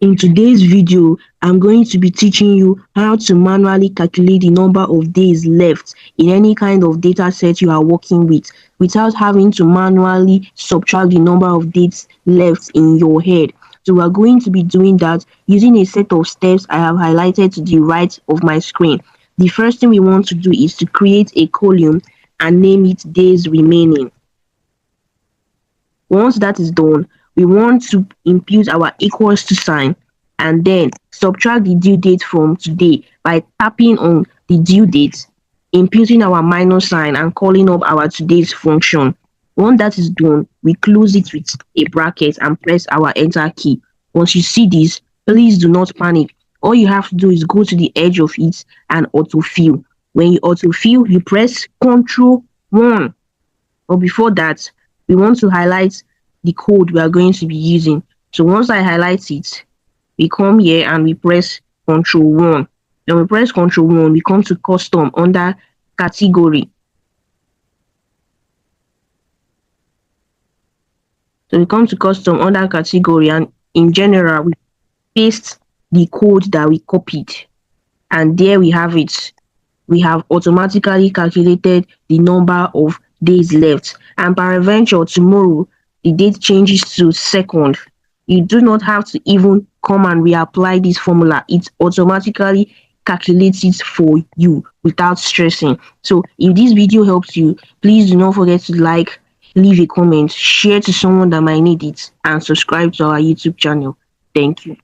In today's video, I'm going to be teaching you how to manually calculate the number of days left in any kind of data set you are working with without having to manually subtract the number of days left in your head. So we are going to be doing that using a set of steps I have highlighted to the right of my screen. The first thing we want to do is to create a column and name it days remaining. Once that is done, we want to impute our equals to sign and then subtract the due date from today by tapping on the due date, imputing our minus sign and calling up our today's function. Once that is done, we close it with a bracket and press our enter key. Once you see this, please do not panic. All you have to do is go to the edge of it and autofill. When you autofill, you press Ctrl 1. But before that, we want to highlight the code we are going to be using. So once I highlight it, we come here and we press Ctrl 1. Then we press Ctrl 1, we come to custom under category. So we come to custom under category, and in general, we paste the code that we copied. And there we have it. We have automatically calculated the number of days left. And peradventure, tomorrow, the date changes to second. You do not have to even come and reapply this formula. It automatically calculates it for you without stressing. So if this video helps you, please do not forget to like, leave a comment, share to someone that might need it, and subscribe to our YouTube channel. Thank you.